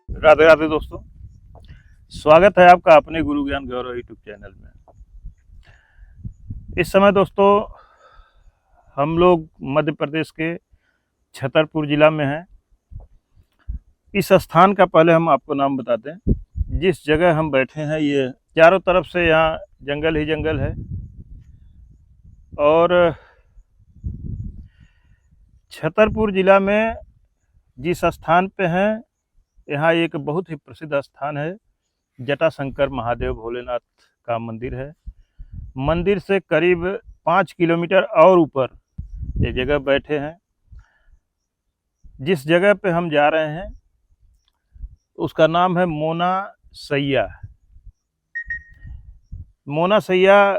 राधे राधे दोस्तों, स्वागत है आपका अपने गुरु ज्ञान गौरव यूट्यूब चैनल में। इस समय दोस्तों हम लोग मध्य प्रदेश के छतरपुर जिला में हैं। इस स्थान का पहले हम आपको नाम बताते हैं। जिस जगह हम बैठे हैं ये चारों तरफ से यहाँ जंगल ही जंगल है और छतरपुर जिला में जिस स्थान पे हैं यहाँ एक बहुत ही प्रसिद्ध स्थान है। जटाशंकर महादेव भोलेनाथ का मंदिर है। मंदिर से करीब 5 किलोमीटर और ऊपर ये जगह बैठे हैं। जिस जगह पे हम जा रहे हैं उसका नाम है मोना सैया। मोना सैया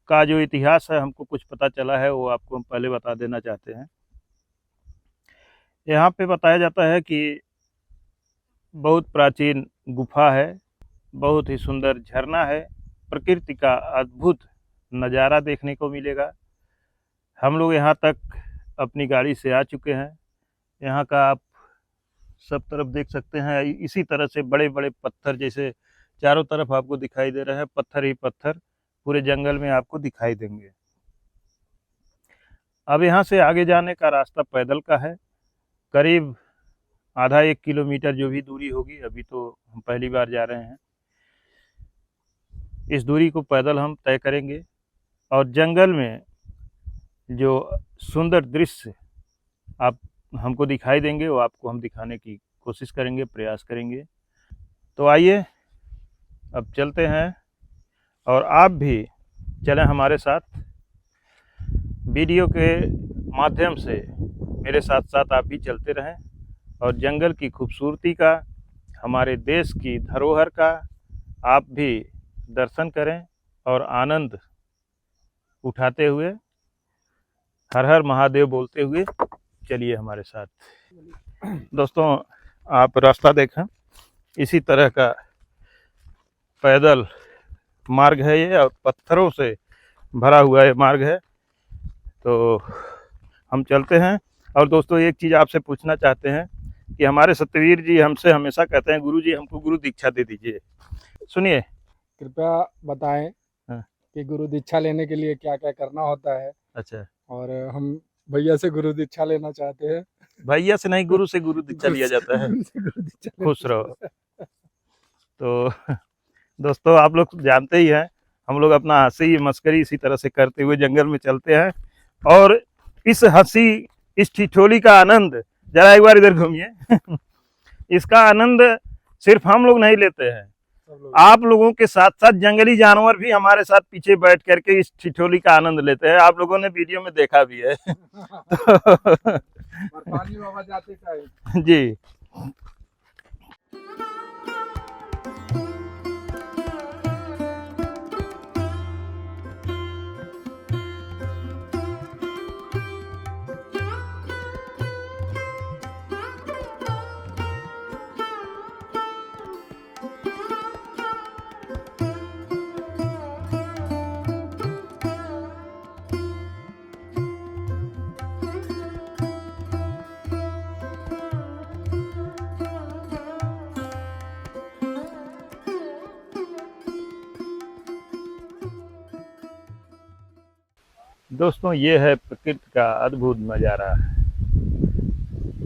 का जो इतिहास है हमको कुछ पता चला है वो आपको हम पहले बता देना चाहते हैं। यहाँ पे बताया जाता है कि बहुत प्राचीन गुफा है, बहुत ही सुंदर झरना है, प्रकृति का अद्भुत नज़ारा देखने को मिलेगा। हम लोग यहाँ तक अपनी गाड़ी से आ चुके हैं। यहाँ का आप सब तरफ देख सकते हैं। इसी तरह से बड़े बड़े पत्थर जैसे चारों तरफ आपको दिखाई दे रहे हैं, पत्थर ही पत्थर पूरे जंगल में आपको दिखाई देंगे। अब यहाँ से आगे जाने का रास्ता पैदल का है, करीब आधा 1 किलोमीटर जो भी दूरी होगी। अभी तो हम पहली बार जा रहे हैं। इस दूरी को पैदल हम तय करेंगे और जंगल में जो सुंदर दृश्य आप हमको दिखाई देंगे वो आपको हम दिखाने की कोशिश करेंगे, प्रयास करेंगे। तो आइए अब चलते हैं और आप भी चलें हमारे साथ। वीडियो के माध्यम से मेरे साथ साथ आप भी चलते रहें और जंगल की खूबसूरती का, हमारे देश की धरोहर का आप भी दर्शन करें और आनंद उठाते हुए हर हर महादेव बोलते हुए चलिए हमारे साथ। दोस्तों आप रास्ता देखें, इसी तरह का पैदल मार्ग है ये और पत्थरों से भरा हुआ ये मार्ग है। तो हम चलते हैं। और दोस्तों एक चीज़ आपसे पूछना चाहते हैं कि हमारे सत्यवीर जी हमसे हमेशा कहते हैं गुरु जी हमको गुरु दीक्षा दे दीजिए। सुनिए, कृपया बताएं कि गुरु दीक्षा लेने के लिए क्या क्या करना होता है। अच्छा, और हम भैया से गुरु दीक्षा लेना चाहते हैं। भैया से नहीं, गुरु से गुरु दीक्षा लिया जाता है। खुश रहो। तो दोस्तों आप लोग जानते ही हैं, हम लोग अपना हंसी मस्करी इसी तरह से करते हुए जंगल में चलते हैं और इस हंसी, इस ठिठोली का आनंद, जरा एक बार इधर घूमिए। इसका आनंद सिर्फ हम लोग नहीं लेते हैं, आप लोगों के साथ साथ जंगली जानवर भी हमारे साथ पीछे बैठ करके इस ठिठोली का आनंद लेते हैं। आप लोगों ने वीडियो में देखा भी है। पानी बाबा जाते जी। दोस्तों ये है प्रकृति का अद्भुत नज़ारा।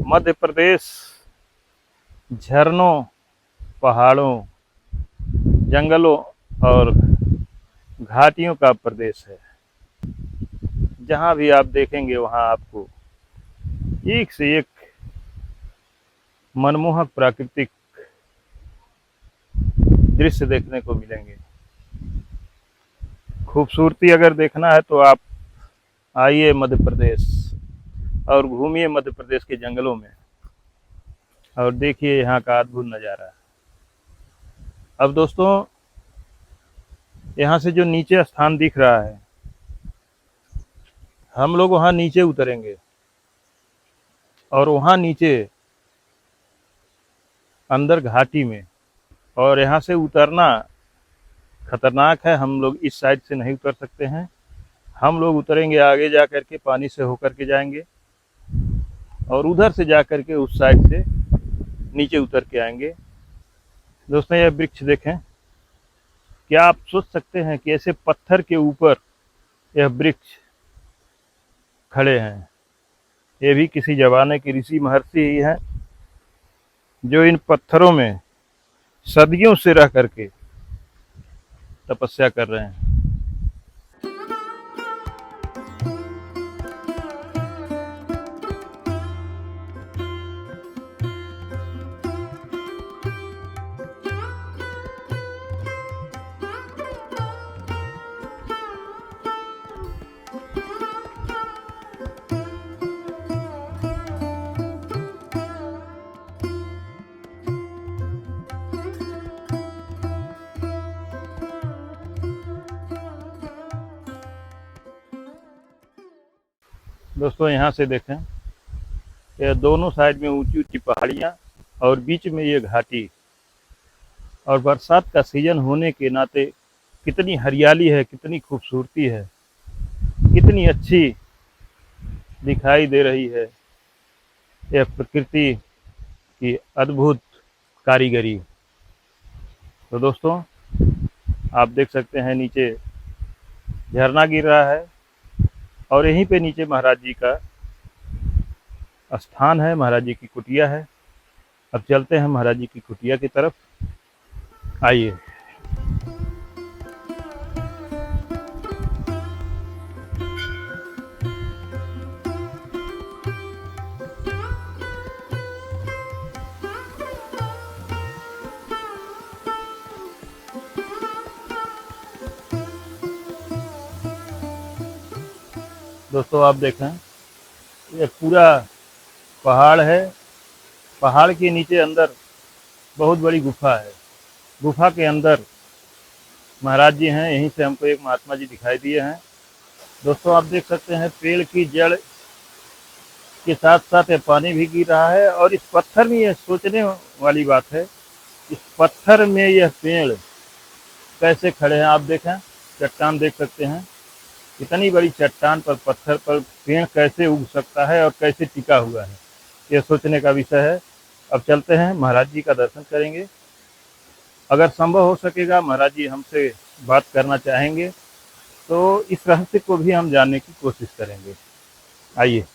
मध्य प्रदेश झरनों, पहाड़ों, जंगलों और घाटियों का प्रदेश है। जहाँ भी आप देखेंगे वहाँ आपको एक से एक मनमोहक प्राकृतिक दृश्य देखने को मिलेंगे। खूबसूरती अगर देखना है तो आप आइए मध्य प्रदेश और घूमिए मध्य प्रदेश के जंगलों में और देखिए यहाँ का अद्भुत नज़ारा। अब दोस्तों यहाँ से जो नीचे स्थान दिख रहा है, हम लोग वहाँ नीचे उतरेंगे और वहाँ नीचे अंदर घाटी में और यहाँ से उतरना खतरनाक है। हम लोग इस साइड से नहीं उतर सकते हैं, हम लोग उतरेंगे आगे जा कर के, पानी से होकर के जाएंगे और उधर से जा कर के उस साइड से नीचे उतर के आएंगे। दोस्तों यह वृक्ष देखें, क्या आप सोच सकते हैं कि ऐसे पत्थर के ऊपर यह वृक्ष खड़े हैं। ये भी किसी ज़माने के ऋषि महर्षि ही हैं जो इन पत्थरों में सदियों से रह करके तपस्या कर रहे हैं। दोस्तों यहाँ से देखें, यह दोनों साइड में ऊंची ऊंची पहाड़ियाँ और बीच में ये घाटी, और बरसात का सीजन होने के नाते कितनी हरियाली है, कितनी खूबसूरती है, कितनी अच्छी दिखाई दे रही है यह प्रकृति की अद्भुत कारीगरी। तो दोस्तों आप देख सकते हैं नीचे झरना गिर रहा है और यहीं पे नीचे महाराज जी का स्थान है, महाराज जी की कुटिया है। अब चलते हैं महाराज जी की कुटिया की तरफ, आइए। दोस्तों आप देखें, ये पूरा पहाड़ है, पहाड़ के नीचे अंदर बहुत बड़ी गुफा है। गुफा के अंदर महाराज जी हैं, यहीं से हमको एक महात्मा जी दिखाई दिए हैं। दोस्तों आप देख सकते हैं पेड़ की जड़ के साथ साथ पानी भी गिर रहा है, और इस पत्थर में यह सोचने वाली बात है, इस पत्थर में यह पेड़ कैसे खड़े हैं। आप देखें, चट्टान देख सकते हैं, इतनी बड़ी चट्टान पर पत्थर पर पेड़ कैसे उग सकता है और कैसे टिका हुआ है, यह सोचने का विषय है। अब चलते हैं, महाराज जी का दर्शन करेंगे। अगर संभव हो सकेगा, महाराज जी हमसे बात करना चाहेंगे तो इस रहस्य को भी हम जानने की कोशिश करेंगे। आइए।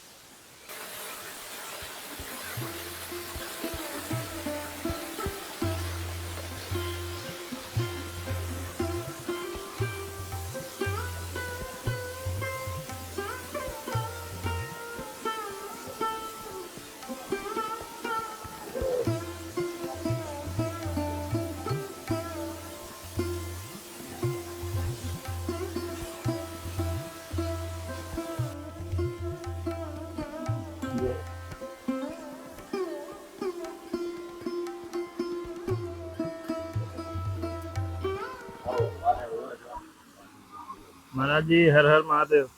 महाराज जी हर हर महादेव।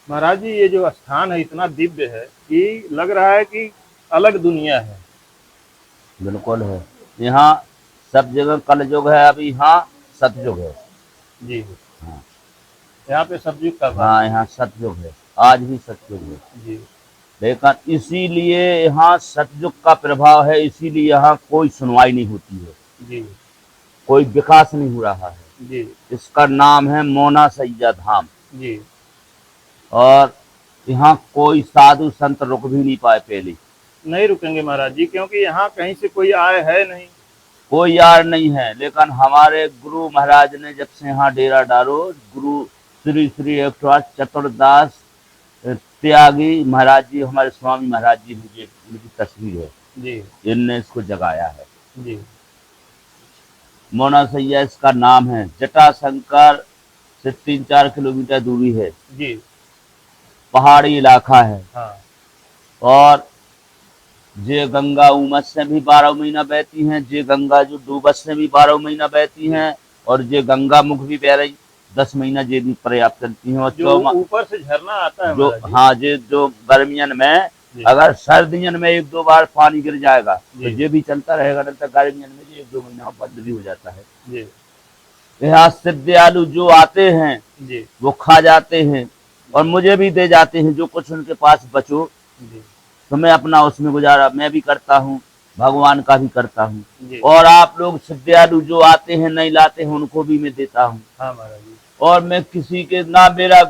महाराज जी ये जो स्थान है इतना दिव्य है कि लग रहा है कि अलग दुनिया है। बिल्कुल है, यहाँ सब जगह कलयुग है, अभी यहाँ सतयुग है जी। हाँ। यहाँ पे सतयुग का हाँ, यहाँ सतयुग है, आज भी सतयुग है जी। लेकिन इसीलिए यहाँ सतयुग का प्रभाव है, इसीलिए यहाँ कोई सुनवाई नहीं होती है जी। कोई विकास नहीं हो रहा है जी। इसका नाम है मोना सैया धाम जी। और यहाँ कोई साधु संत रुक भी नहीं पाए, पहले नहीं रुकेंगे महाराज जी, क्योंकि यहाँ कहीं से कोई आए है नहीं, कोई यार नहीं है। लेकिन हमारे गुरु महाराज ने जब से यहाँ डेरा डालो, गुरु श्री श्री 108 चतुर्दास त्यागी महाराज जी, हमारे स्वामी महाराज जी, मुझे उनकी तस्वीर है जी। इनने इसको जगाया है। जी। मोना सैया इसका नाम है। जटाशंकर से 3-4 किलोमीटर दूरी है जी। पहाड़ी इलाका है हाँ। और जे गंगा उमस से भी 12 महीना बहती हैं, जे गंगा जो डूबस से भी 12 महीना बहती हैं और जे गंगा मुख भी बह रही 10 महीना ये भी पर्याप्त चलती हैं। और जो ऊपर से झरना आता है जो महाराज जी, हाँ ये जो गर्मियन में जी, अगर सर्दियन में 1-2 बार पानी गिर जाएगा तो जी, ये भी चलता रहेगा, नहीं तो गर्मियन में ये 1-2 महीना बंद भी हो जाता है। जी, यहाँ श्रद्धालु जो आते हैं जी, वो खा जाते हैं और मुझे भी दे जाते हैं, जो कुछ उनके पास बचो जी, तो मैं अपना उसमें गुजारा मैं भी करता हूँ, भगवान का भी करता हूँ। जी। और आप लोग श्रद्धालु जो आते हैं नहीं लाते हैं उनको भी मैं देता हूँ। हाँ महाराज जी, और मैं किसी के ना मेरा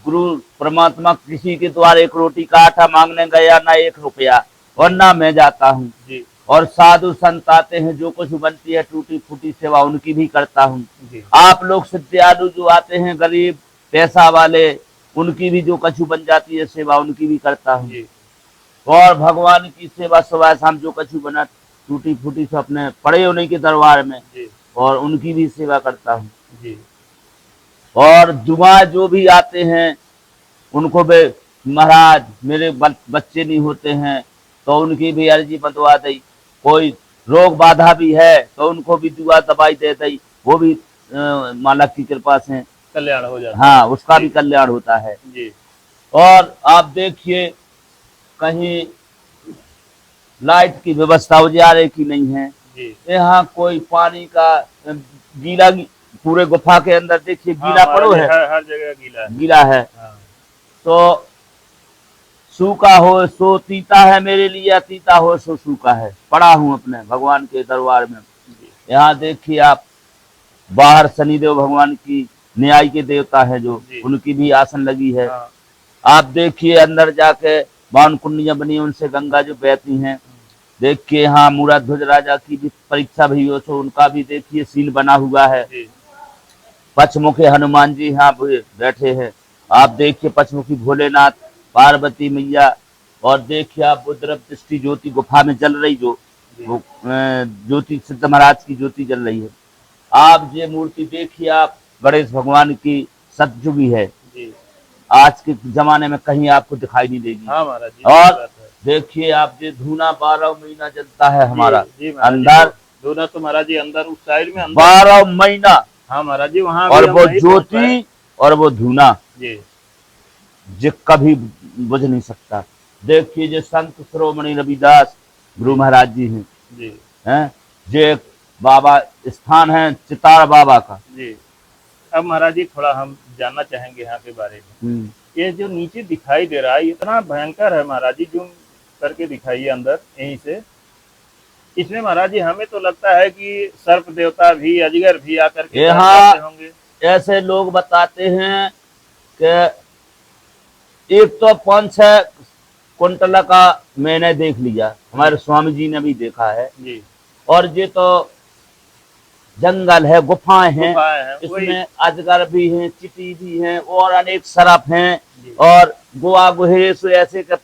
गुरु परमात्मा किसी के द्वारा 1 रोटी का आटा मांगने गया ना 1 रुपया, और ना मैं जाता हूँ। जी, और साधु संत आते हैं, जो कुछ बनती है टूटी फूटी सेवा उनकी भी करता हूँ। जी, आप लोग श्रद्धालु जो आते हैं गरीब पैसा वाले उनकी भी जो कछु बन जाती है सेवा उनकी भी करता हूँ। जी, और भगवान की सेवा सुबह शाम जो कछु बना टूटी फूटी से अपने पड़े उन्हीं के दरबार में जी, और उनकी भी सेवा करता हूँ। जी, और जुमा जो भी आते हैं उनको भी महाराज मेरे बच्चे नहीं होते हैं तो उनकी भी अर्जी बंधवा दी, कोई रोग बाधा भी है तो उनको भी दुआ दवाई दे दी, वो भी मालक की कृपा से कल्याण हो जाता हाँ उसका भी कल्याण होता है। है। जी, और आप देखिए कहीं लाइट की व्यवस्था उजारे की नहीं है, जी, यहाँ कोई पानी का गीला पूरे गुफा के अंदर देखिए हाँ गीला पड़ो महाराज जी, है, हर जगह गीला है। गीला है। हाँ, तो सूखा हो सो तीता है मेरे लिए, या तीता हो सो सूखा है, पड़ा हूँ अपने भगवान के दरबार में। जी, यहाँ देखिए आप बाहर शनिदेव भगवान की न्याय के देवता है जो जी। उनकी भी आसन लगी है। हाँ, आप देखिए अंदर जाके बावन कुंडियां बनी उनसे गंगा जो बहती हैं। देखिए यहाँ मूराध्वज राजा की भी परीक्षा भी हो तो उनका भी देखिए सीन बना हुआ है। जी, पचमुखे हनुमान जी यहाँ बैठे हैं। आप देखिए पचमुखी भोलेनाथ पार्वती मैया, और देखिए आप वो द्रव दृष्टि ज्योति गुफा में जल रही जो जी, वो ज्योति सिद्ध महाराज की ज्योति जल रही है। आप ये मूर्ति देखिए आप गणेश भगवान की सतयुगी है, जी, आज के जमाने में कहीं आपको दिखाई नहीं देगी। हाँ महाराज जी, और सही बात है। देखिए आप ये धूना 12 महीना जलता है हमारा जी, जी महाराज जी, अंदर, दोनों तो महाराज जी अंदर उस साइड में अंदर। 12 महीना। हाँ महाराज जी, वहाँ और भी हम वो नहीं पहुंच पाए। ज्योति और वो धूना जी, जो कभी बुझ नहीं सकता। देखिए जो संत शिरोमणि रविदास गुरु महाराज जी हैं, जी, ये बाबा स्थान है चितार बाबा का। जी। अब महाराज जी थोड़ा हम जानना चाहेंगे यहाँ के बारे में। ये जो नीचे दिखाई दे रहा है इतना भयंकर है महाराज जी, जूम करके दिखाइए अंदर यहीं से। इसमें महाराज जी हमें तो लगता है कि सर्प देवता भी अजगर भी आकर के यहाँ बैठ जाते होंगे। ऐसे लोग बताते हैं कि एक तो 5-6 कुंटल का मैंने देख लिया, हमारे स्वामी जी ने भी देखा है। जी, और ये तो जंगल है, गुफाएं हैं, गुफाएं हैं, वही। इसमें अजगर भी हैं, चिटी भी हैं और अनेक सर्प हैं जी। और गोवा गुहेश ऐसे के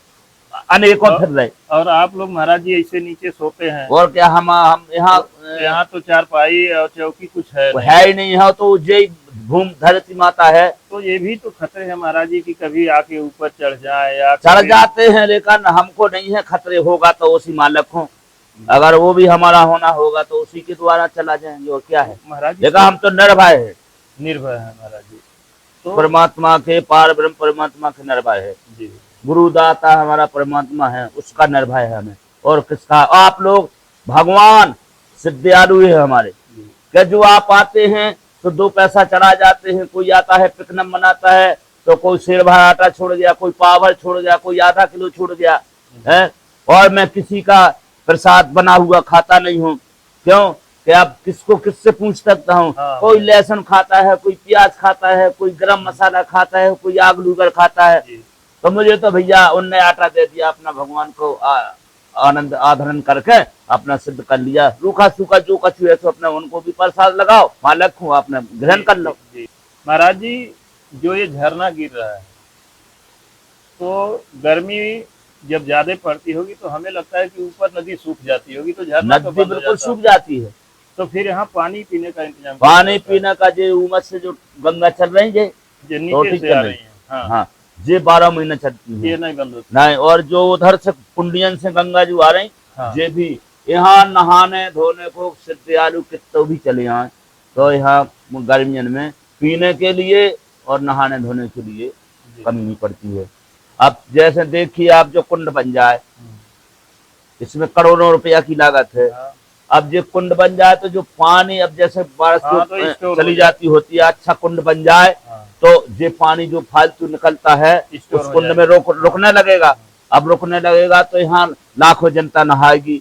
अनेकों फिर रहे। और आप लोग महाराज जी ऐसे नीचे सोते हैं। और क्या हम यहाँ तो चारपाई और चौकी कुछ है नहीं। है ही नहीं है, तो जय भूम धरती माता है। तो ये भी तो खतरे हैं महाराज जी कि कभी आके ऊपर चढ़ जाए या चढ़ कभी- जाते हैं, लेकिन हमको नहीं है खतरे, होगा तो उसी मालक हो, अगर वो भी हमारा होना होगा तो उसी के द्वारा चला जाएंगे, और क्या है। महाराज जी देखा हम तो निर्भय है, निर्भय है महाराज जी। तो परमात्मा के पार ब्रह्म परमात्मा के निर्भय है। जी, गुरुदाता हमारा परमात्मा है, उसका निर्भय है हमें, और किसका। आप लोग भगवान सिद्धालु है हमारे, जी, कि जो आप आते हैं तो 2 पैसा चढ़ा जाते हैं। कोई आता है पिकनम बनाता है तो कोई शेर भर आटा छोड़ गया, कोई पावर छोड़ गया, कोई आधा किलो छोड़ गया है। और मैं किसी का प्रसाद बना हुआ खाता नहीं हूँ, क्यों कि आप किसको किससे पूछ सकता हूँ। हाँ। कोई लहसुन खाता है, कोई प्याज खाता है, कोई गरम मसाला खाता है, कोई आग लूगर खाता है। जी, तो मुझे तो भैया उनने आटा दे दिया, अपना भगवान को आनंद आधरण करके अपना सिद्ध कर लिया। रूखा सूखा जो कछु है तो अपने उनको भी प्रसाद लगाओ, मालक हूँ अपने ग्रहण कर लो। जी। महाराज जी जो ये झरना गिर रहा है तो गर्मी जब ज्यादा पड़ती होगी तो हमें लगता है कि ऊपर नदी सूख जाती होगी, तो झरना तो नदी बंद हो बिल्कुल जाता सूख होगा। जाती है। तो फिर यहाँ पानी पीने का इंतजाम पानी पीने का जो उमस से जो गंगा चल रही है, जो तो नीचे ठीक से आ है रही है। हाँ, हाँ ये 12 महीने चलती ये है नहीं बंद होती। नहीं। और जो उधर से कुंडियन से गंगा जो आ रही, हाँ, ये भी यहाँ नहाने धोने को सिद्धालु कितो भी चले आए तो यहाँ गर्मियन में पीने के लिए और नहाने धोने के लिए कमी नहीं पड़ती है। अब जैसे देखिए आप जो कुंड बन जाए, इसमें करोड़ों रुपया की लागत है। हाँ। अब ये कुंड बन जाए तो जो पानी अब जैसे बारिश हाँ, तो जो स्टोर चली हो जाती होती है, अच्छा कुंड बन जाए हाँ। तो ये पानी जो फालतू निकलता है स्टोर उस हो कुंड में जाएगा। रुकने लगेगा। अब रुकने लगेगा तो यहाँ लाखों जनता नहाएगी।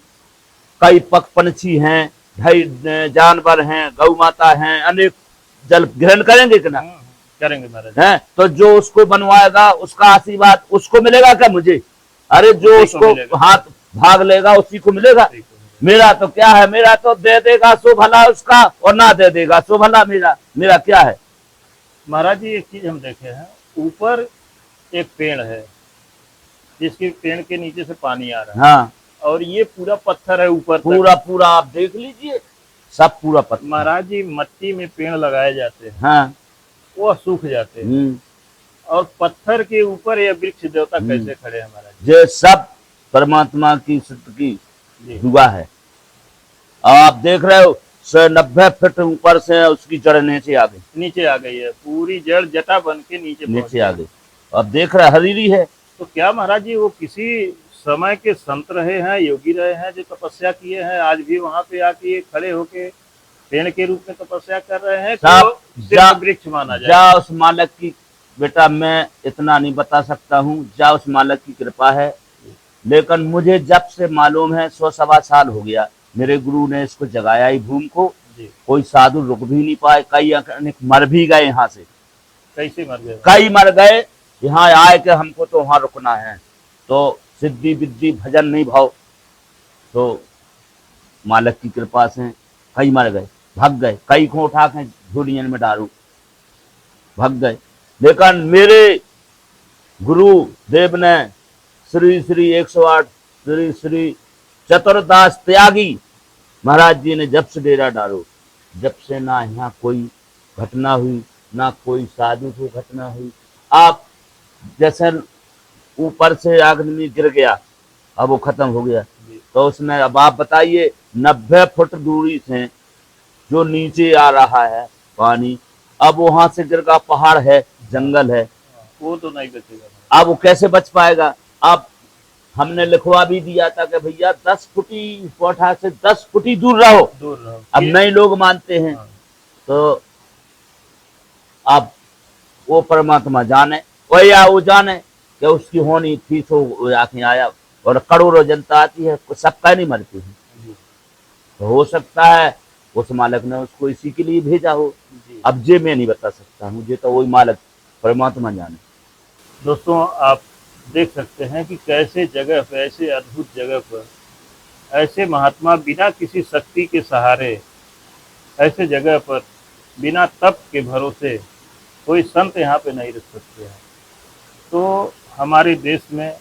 कई पंछी हैं, ढाई जानवर हैं, गौ माता हैं, अनेक जल ग्रहण करेंगे कि ना? करेंगे महाराज। हैं तो जो उसको बनवाएगा उसका आशीर्वाद उसको मिलेगा क्या मुझे? अरे जो उसी को उसको मिलेगा। हाथ भाग लेगा उसी को मिलेगा। उसी को मिलेगा। मेरा तो क्या है, मेरा तो दे देगा सो भला उसका, और ना दे देगा सो भला मेरा क्या है? महाराज जी एक चीज हम देखे हैं, ऊपर एक पेड़ है जिसके पेड़ के नीचे से पानी आ रहा है, हाँ और ये पूरा पत्थर है ऊपर तक। पूरा आप देख लीजिए, सब पूरा पत्थर। महाराज जी मट्टी में पेड़ लगाए जाते हैं, हाँ वो सूख जाते हैं, और पत्थर के ऊपर ये वृक्ष देवता कैसे खड़े हैं महाराज जी? ये सब परमात्मा की सिद्ध की जी। दुआ है। आप देख रहे हो 90 फीट ऊपर से उसकी जड़ नीचे आ गई, नीचे आ गई है, पूरी जड़ जटा बन के नीचे आ गई। अब देख रहे हरीरी है। तो क्या महाराज जी वो किसी समय के संत रहे हैं, योगी रहे हैं, जो तपस्या किए हैं, आज भी वहां पे आके खड़े होके पेड़ के रूप में तपस्या कर रहे हैं, तो सिर्फ वृक्ष माना जाए? जा उस मालिक की, बेटा मैं इतना नहीं बता सकता हूँ, जा उस मालिक की कृपा है। लेकिन मुझे जब से मालूम है 100-1.25 साल हो गया, मेरे गुरु ने इसको जगाया ही भूमि को। कोई साधु रुक भी नहीं पाए, कई अनेक मर भी गए यहाँ से। कैसे मर गए? कई मर गए, यहाँ आए कि हमको तो वहां रुकना है, तो सिद्धि विद्धि भजन नहीं भाव, तो मालिक की कृपा से कई मर गए, भाग गए। कई को उठा के झोलियन में डालू, भाग गए। लेकिन मेरे गुरु देव ने श्री श्री 108 श्री श्री चतुरदास त्यागी महाराज जी ने जब से डेरा डालो, जब से ना यहाँ कोई घटना हुई, ना कोई साधु को घटना हुई। आप जैसे ऊपर से आदमी गिर गया, अब वो खत्म हो गया, तो उसमें अब आप बताइए 90 फुट दूरी से जो नीचे आ रहा है पानी, अब वहां से गिर का पहाड़ है, जंगल है, वो तो नहीं बचेगा। अब वो कैसे बच पाएगा? अब हमने लिखवा भी दिया था कि भैया 10 फुटी कोठा से 10 फुटी दूर रहो। अब नए लोग मानते हैं। तो अब वो परमात्मा जाने, वो या वो जाने कि उसकी होनी थी तो आके आया, और करोड़ों जनता आती है, सबका नहीं मरती है। तो हो सकता है उस मालिक ने उसको इसी के लिए भेजा हो। अब जे मैं नहीं बता सकता हूँ, ये तो वही मालिक परमात्मा जाने। दोस्तों आप देख सकते हैं कि कैसे जगह पर, ऐसे अद्भुत जगह पर ऐसे महात्मा बिना किसी शक्ति के सहारे, ऐसे जगह पर बिना तप के भरोसे कोई संत यहाँ पे नहीं रह सकते हैं। तो हमारे देश में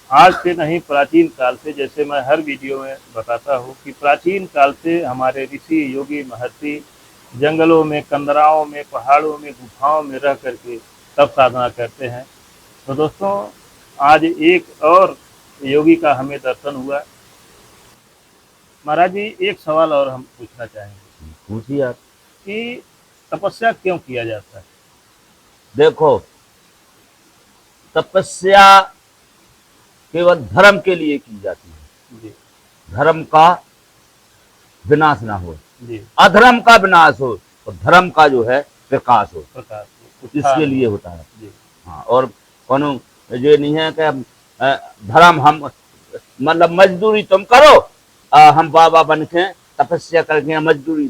आज से नहीं, प्राचीन काल से, जैसे मैं हर वीडियो में बताता हूँ कि प्राचीन काल से हमारे ऋषि योगी महर्षि जंगलों में, कंदराओं में, पहाड़ों में, गुफाओं में रह करके तप साधना करते हैं। तो दोस्तों आज एक और योगी का हमें दर्शन हुआ। महाराज जी एक सवाल और हम पूछना चाहेंगे। पूछिए आप। कि तपस्या क्यों किया जाता है? देखो, तपस्या केवल धर्म के लिए की जाती है। जी। धर्म का विनाश ना हो, जी। अधर्म का विनाश हो, और धर्म का जो है विकास हो, इसके लिए होता है। जी। हाँ, और कोनो ये नहीं है कि धर्म हम मतलब मजदूरी तुम करो, हम बाबा बन के तपस्या करके मजदूरी,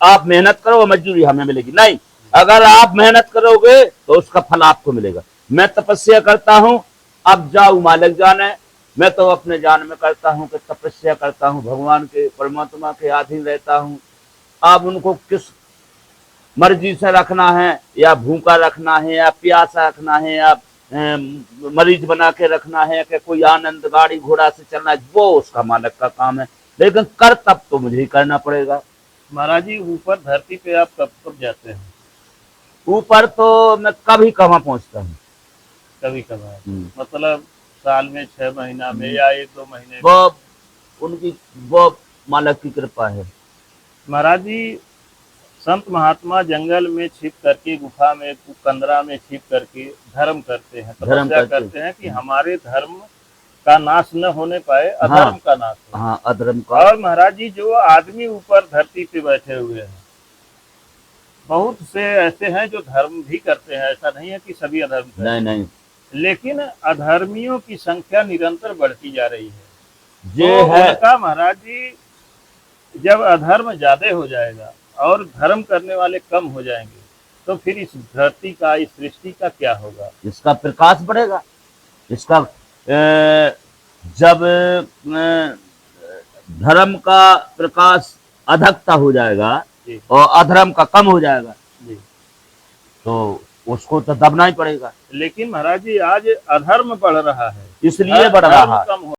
आप मेहनत करो मजदूरी हमें मिलेगी, नहीं। अगर आप मेहनत करोगे तो उसका फल आपको मिलेगा। मैं तपस्या करता हूँ, अब जाऊ मालिक जाने, मैं तो अपने जान में करता हूँ कि तपस्या करता हूँ, भगवान के परमात्मा के अधीन रहता हूँ। अब उनको किस मर्जी से रखना है, या भूखा रखना है, या प्यासा रखना है, या मरीज बना के रखना है, कि कोई आनंद गाड़ी घोड़ा से चलना है, वो उसका मालिक का काम है। लेकिन कर तब तो मुझे ही करना पड़ेगा। महाराज जी ऊपर धरती पे आप कब कब जाते हैं? ऊपर तो मैं कभी कहाँ पहुँचता हूँ, कभी कभार, मतलब साल में 6 महीना में या 1-2 महीने? वो मालिक की कृपा है। महाराज जी संत महात्मा जंगल में छिप करके, गुफा में, कंदरा में छिप करके धर्म करते हैं, धर्म तपस्या करते करते हैं कि हमारे धर्म का नाश न होने पाए, अधर्म का नाश हो। हाँ, अधर्म का। और महाराज जी, जो आदमी ऊपर धरती पे बैठे हुए हैं, बहुत से ऐसे हैं जो धर्म भी करते हैं, ऐसा नहीं है कि सभी अधर्म करते हैं। नहीं, लेकिन अधर्मियों की संख्या निरंतर बढ़ती जा रही है। ये तो है। उनका महाराज जी, जब अधर्म ज्यादा हो जाएगा और धर्म करने वाले कम हो जाएंगे, तो फिर इस धरती का, इस सृष्टि का क्या होगा? इसका प्रकाश बढ़ेगा। इसका जब धर्म का प्रकाश अधिकता हो जाएगा जी। और अधर्म का कम हो जाएगा, जी। तो उसको तो दबना ही पड़ेगा। लेकिन महाराज जी, आज अधर्म बढ़ रहा है, इसलिए बढ़ रहा धर्म है। कम हो